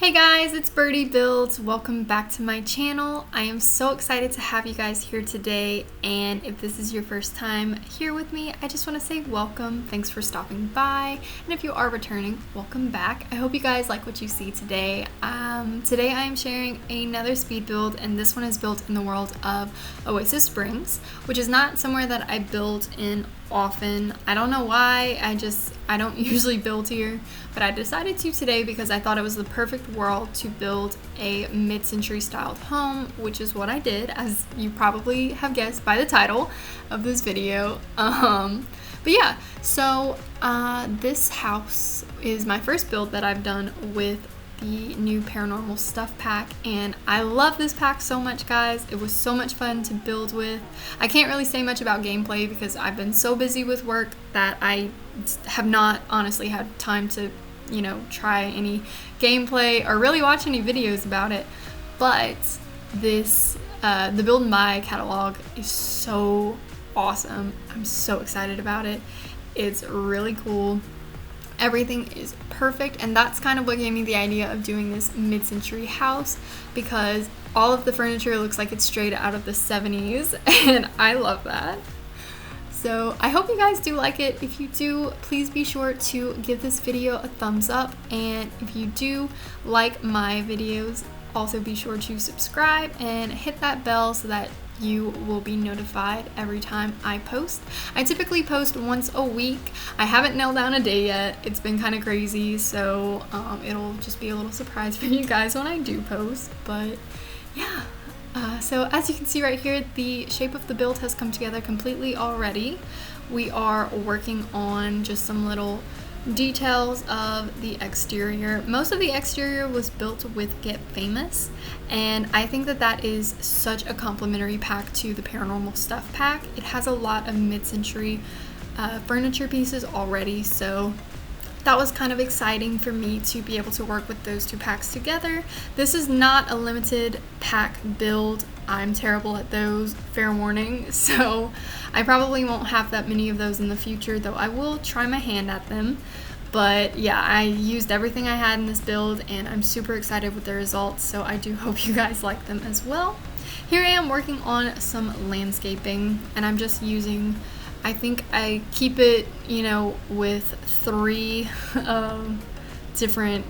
Hey guys, it's Byrdie Builds. Welcome back to my channel. I am so excited to have you guys here today, and if this is your first time here with me, I just want to say welcome. Thanks for stopping by, and if you are returning, welcome back. I hope you guys like what you see today. Today I am sharing another speed build, and this one is built in the world of Oasis Springs, which is not somewhere that I build in often. I don't know why, I don't usually build here, but I decided to today because I thought it was the perfect world to build a mid-century styled home, which is what I did, as you probably have guessed by the title of this video. But yeah, so this house is my first build that I've done with the new Paranormal Stuff Pack, and I love this pack so much, guys. It was so much fun to build with. I can't really say much about gameplay because I've been so busy with work that I have not honestly had time to, try any gameplay or really watch any videos about it. But this, the Build and Buy catalog is so awesome. I'm so excited about it. It's really cool. Everything is perfect, and that's kind of what gave me the idea of doing this mid-century house, because all of the furniture looks like it's straight out of the 70s, and I love that. So I hope you guys do like it. If you do, please be sure to give this video a thumbs up, and if you do like my videos, also be sure to subscribe and hit that bell so that you will be notified every time I post. I typically post once a week. I haven't nailed down a day yet. It's been kind of crazy, so it'll just be a little surprise for you guys when I do post. But yeah, so as you can see right here, the shape of the build has come together completely already. We are working on just some little details of the exterior. Most of the exterior was built with Get Famous, and I think that that is such a complimentary pack to the Paranormal Stuff Pack. It has a lot of mid-century furniture pieces already, so that was kind of exciting for me to be able to work with those two packs together. This is not a limited pack build. I'm terrible at those, fair warning, so I probably won't have that many of those in the future, though I will try my hand at them. But yeah, I used everything I had in this build, and I'm super excited with the results, so I do hope you guys like them as well. Here I am working on some landscaping, and I'm just using, I think I keep it, with 3 different,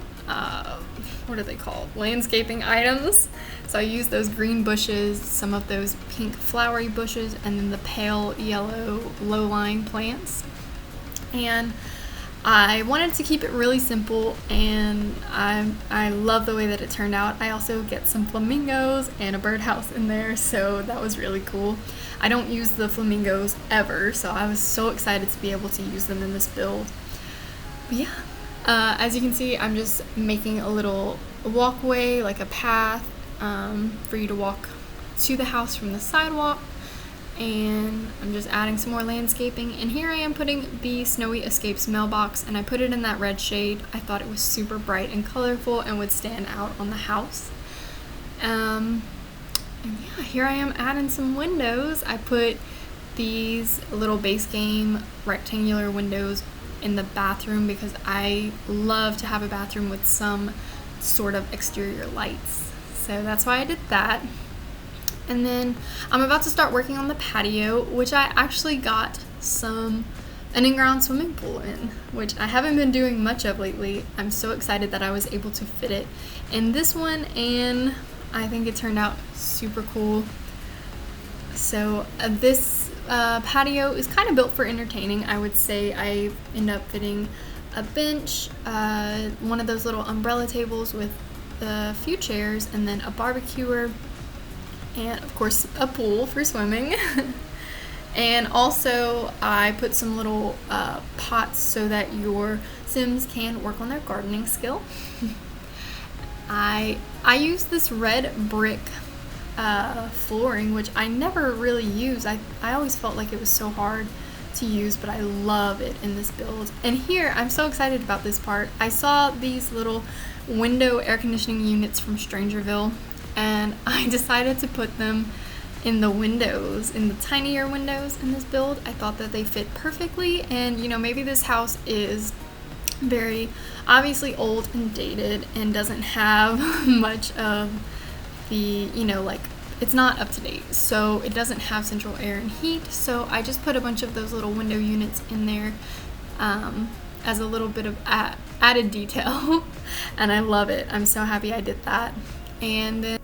what are they called? Landscaping items. So I use those green bushes, some of those pink flowery bushes, and then the pale yellow low-lying plants. And I wanted to keep it really simple, and I love the way that it turned out. I also get some flamingos and a birdhouse in there, so that was really cool. I don't use the flamingos ever, so I was so excited to be able to use them in this build. But yeah, as you can see, I'm just making a little walkway, like a path, for you to walk to the house from the sidewalk, and I'm just adding some more landscaping. And here I am putting the Snowy Escapes mailbox, and I put it in that red shade. I thought it was super bright and colorful and would stand out on the house. And yeah, here I am adding some windows. I put these little base game rectangular windows in the bathroom because I love to have a bathroom with some sort of exterior lights. So that's why I did that. And then I'm about to start working on the patio, which I actually got an in-ground swimming pool in, which I haven't been doing much of lately. I'm so excited that I was able to fit it in this one, and I think it turned out super cool. So this patio is kind of built for entertaining. I would say I end up fitting a bench, one of those little umbrella tables with a few chairs, and then a barbecuer, and of course a pool for swimming. And also I put some little pots so that your Sims can work on their gardening skill. I use this red brick flooring, which I never really use. I always felt like it was so hard to use, but I love it in this build. And here, I'm so excited about this part. I saw these little window air conditioning units from Strangerville, and I decided to put them in the windows, in the tinier windows in this build. I thought that they fit perfectly, and maybe this house is very obviously old and dated and doesn't have much of the, like, it's not up to date, so it doesn't have central air and heat. So I just put a bunch of those little window units in there as a little bit of added detail and I love it. I'm so happy I did that. And then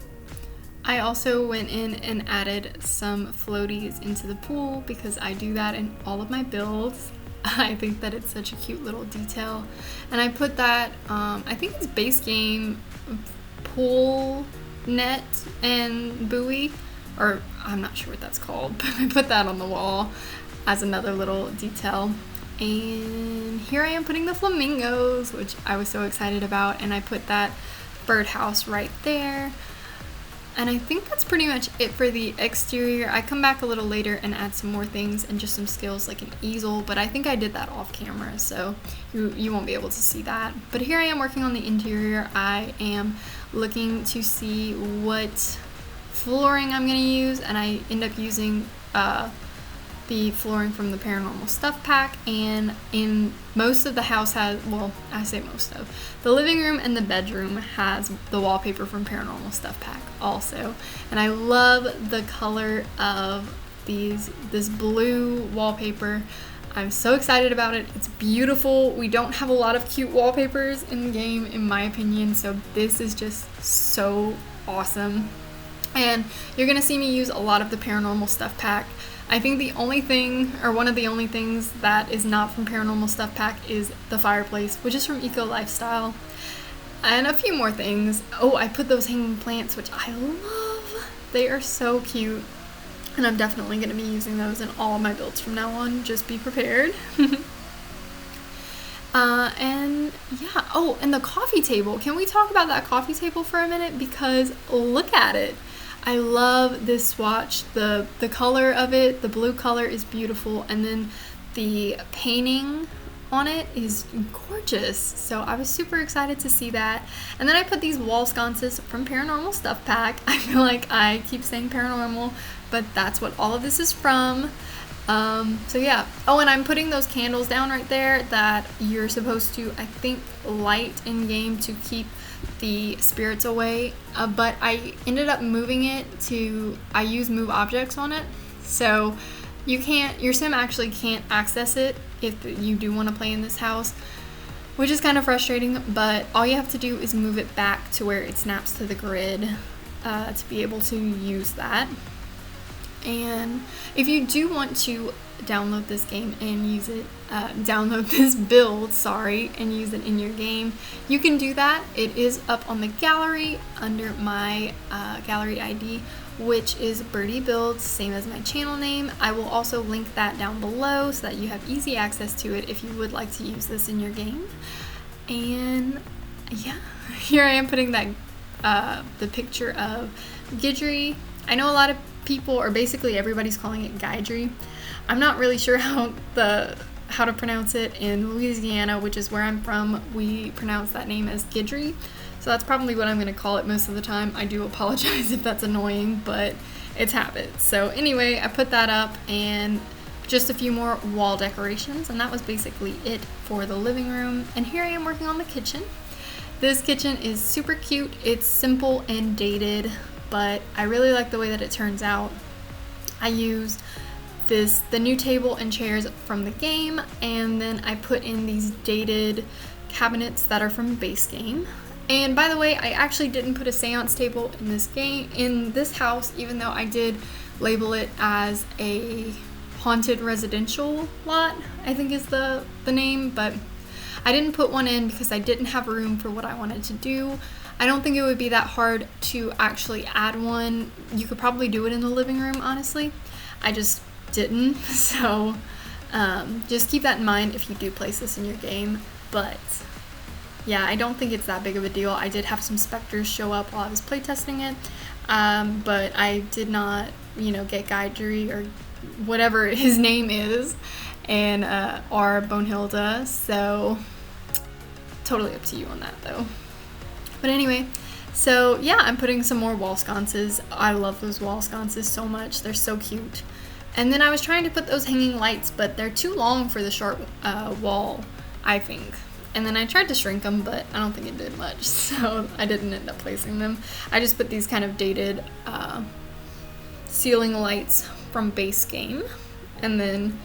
I also went in and added some floaties into the pool because I do that in all of my builds. I think that it's such a cute little detail. And I put that, I think it's base game pool net and buoy, or I'm not sure what that's called, but I put that on the wall as another little detail. And here I am putting the flamingos, which I was so excited about, and I put that birdhouse right there. And I think that's pretty much it for the exterior. I come back a little later and add some more things and just some skills like an easel, but I think I did that off camera, so you won't be able to see that. But here I am working on the interior. I am looking to see what flooring I'm going to use, and I end up using the flooring from the Paranormal Stuff Pack. And in most of the house has, well, I say most of, the living room and the bedroom has the wallpaper from Paranormal Stuff Pack also. And I love the color of this blue wallpaper. I'm so excited about it. It's beautiful. We don't have a lot of cute wallpapers in the game, in my opinion, so this is just so awesome. And you're gonna see me use a lot of the Paranormal Stuff Pack. I think the only thing, or one of the only things that is not from Paranormal Stuff Pack is the fireplace, which is from Eco Lifestyle. And a few more things. Oh, I put those hanging plants, which I love. They are so cute. And I'm definitely going to be using those in all of my builds from now on. Just be prepared. And yeah. Oh, and the coffee table. Can we talk about that coffee table for a minute? Because look at it. I love this swatch. The color of it, the blue color is beautiful. And then the painting on it is gorgeous. So I was super excited to see that. And then I put these wall sconces from Paranormal Stuff Pack. I feel like I keep saying paranormal, but that's what all of this is from. So yeah. Oh, and I'm putting those candles down right there that you're supposed to, I think, light in game to keep the spirits away. But I ended up moving it to, I use move objects on it. So your sim actually can't access it if you do want to play in this house, which is kind of frustrating, but all you have to do is move it back to where it snaps to the grid to be able to use that. And if you do want to download this game and use it, download this build, and use it in your game, you can do that. It is up on the gallery under my gallery ID, which is Byrdie Builds, same as my channel name. I will also link that down below so that you have easy access to it if you would like to use this in your game. And yeah, here I am putting that the picture of Guidry. I know a lot of people, or basically everybody's calling it Guidry. I'm not really sure how to pronounce it. In Louisiana, which is where I'm from, we pronounce that name as Guidry. So that's probably what I'm going to call it most of the time. I do apologize if that's annoying, but it's habit. So anyway, I put that up and just a few more wall decorations, and that was basically it for the living room. And here I am working on the kitchen. This kitchen is super cute. It's simple and dated, but I really like the way that it turns out. I use the new table and chairs from the game, and then I put in these dated cabinets that are from base game. And by the way, I actually didn't put a seance table in this house, even though I did label it as a haunted residential lot, I think is the name, but I didn't put one in because I didn't have room for what I wanted to do. I don't think it would be that hard to actually add one. You could probably do it in the living room, honestly. I just didn't, so just keep that in mind if you do place this in your game. But yeah, I don't think it's that big of a deal. I did have some specters show up while I was playtesting it, but I did not, get Guidry or whatever his name is, and or Bonehilda, so totally up to you on that though. But anyway, so yeah, I'm putting some more wall sconces. I love those wall sconces so much. They're so cute. And then I was trying to put those hanging lights, but they're too long for the short wall, I think. and then I tried to shrink them, but I don't think it did much, so I didn't end up placing them. I just put these kind of dated ceiling lights from Base Game, and then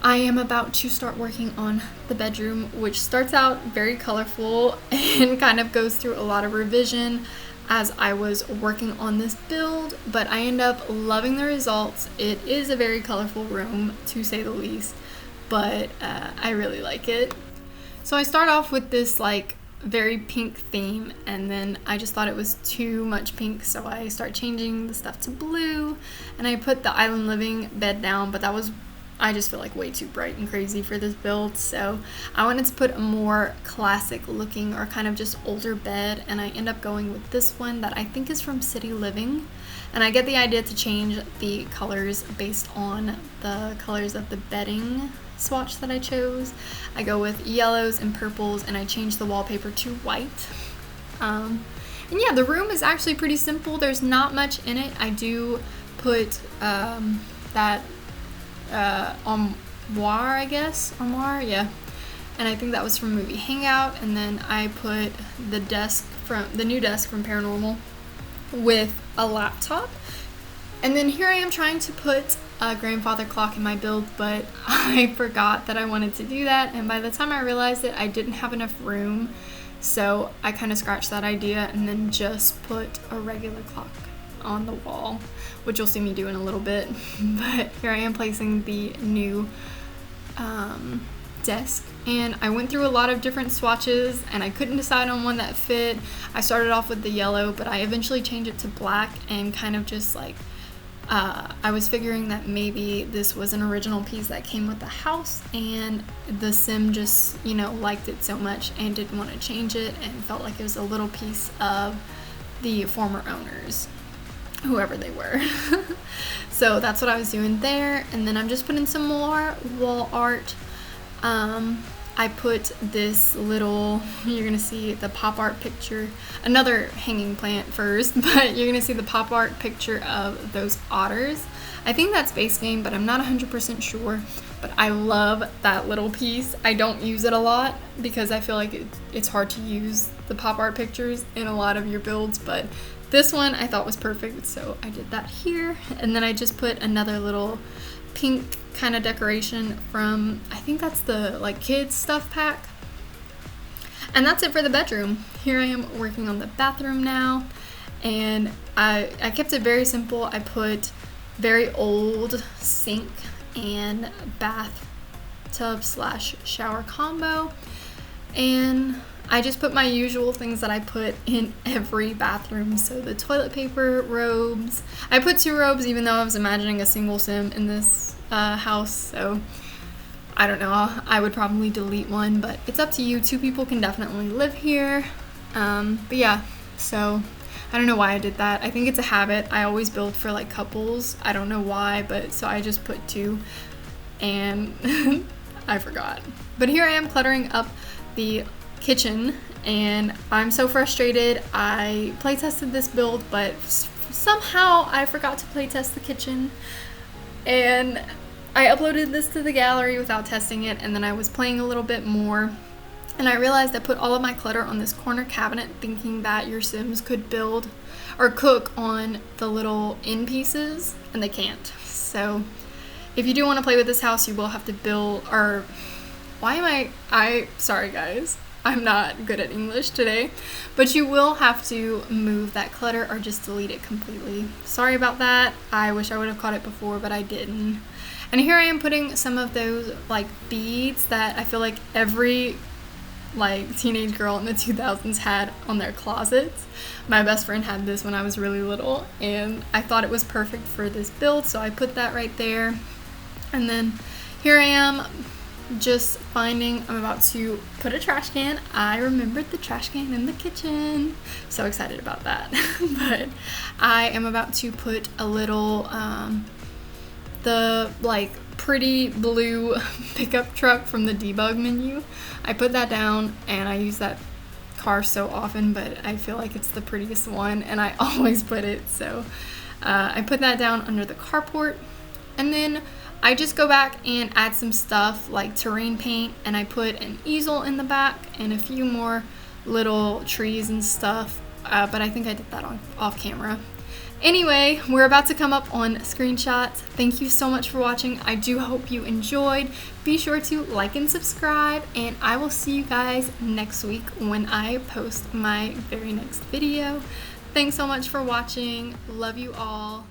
I am about to start working on the bedroom, which starts out very colorful and kind of goes through a lot of revision as I was working on this build, but I end up loving the results. It is a very colorful room, to say the least, but I really like it. So I start off with this like very pink theme, and then I just thought it was too much pink, so I start changing the stuff to blue, and I put the island living bed down, but that was, I just feel like, way too bright and crazy for this build, so I wanted to put a more classic looking or kind of just older bed, and I end up going with this one that I think is from City Living, and I get the idea to change the colors based on the colors of the bedding swatch that I chose. I go with yellows and purples, and I change the wallpaper to white. And yeah, the room is actually pretty simple. There's not much in it. I do put that armoire, I guess, yeah, and I think that was from movie Hangout, and then I put the new desk from Paranormal with a laptop, and then here I am trying to put a grandfather clock in my build, but I forgot that I wanted to do that, and by the time I realized it, I didn't have enough room, so I kind of scratched that idea and then just put a regular clock on the wall, which you'll see me do in a little bit. But here I am placing the new desk, and I went through a lot of different swatches and I couldn't decide on one that fit. I started off with the yellow, but I eventually changed it to black, and kind of just like I was figuring that maybe this was an original piece that came with the house, and the sim just, you know, liked it so much and didn't want to change it and felt like it was a little piece of the former owners, whoever they were. So that's what I was doing there, and then I'm just putting some more wall art. I put this little, you're gonna see the pop art picture, another hanging plant first, but you're gonna see the pop art picture of those otters. I think that's Base Game, but I'm not 100% sure, but I love that little piece. I don't use it a lot because I feel like it's hard to use the pop art pictures in a lot of your builds, but this one I thought was perfect, so I did that here. And then I just put another little pink kind of decoration from, I think that's the like kids stuff pack. And that's it for the bedroom. Here I am working on the bathroom now, and I kept it very simple. I put very old sink and bathtub / shower combo, and I just put my usual things that I put in every bathroom. So the toilet paper, robes. I put 2 robes even though I was imagining a single sim in this house. So I don't know, I would probably delete one, but it's up to you. 2 people can definitely live here. But yeah, so I don't know why I did that. I think it's a habit. I always build for like couples. I don't know why, but so I just put 2 and I forgot. But here I am cluttering up the kitchen, and I'm so frustrated. I playtested this build, but somehow I forgot to playtest the kitchen, and I uploaded this to the gallery without testing it, and then I was playing a little bit more, and I realized I put all of my clutter on this corner cabinet thinking that your Sims could build or cook on the little end pieces, and they can't. So if you do want to play with this house, you will have to build, or sorry guys, I'm not good at English today, but you will have to move that clutter or just delete it completely. Sorry about that. I wish I would have caught it before, but I didn't. And here I am putting some of those like beads that I feel like every like teenage girl in the 2000s had on their closets. My best friend had this when I was really little, and I thought it was perfect for this build, so I put that right there. And then here I am just finding, I'm about to put a trash can. I remembered the trash can in the kitchen. So excited about that. But I am about to put a little, the like pretty blue pickup truck from the debug menu. I put that down, and I use that car so often, but I feel like it's the prettiest one, and I always put it. So I put that down under the carport. And then I just go back and add some stuff like terrain paint, and I put an easel in the back and a few more little trees and stuff, but I think I did that off camera. Anyway, we're about to come up on screenshots. Thank you so much for watching. I do hope you enjoyed. Be sure to like and subscribe, and I will see you guys next week when I post my very next video. Thanks so much for watching. Love you all.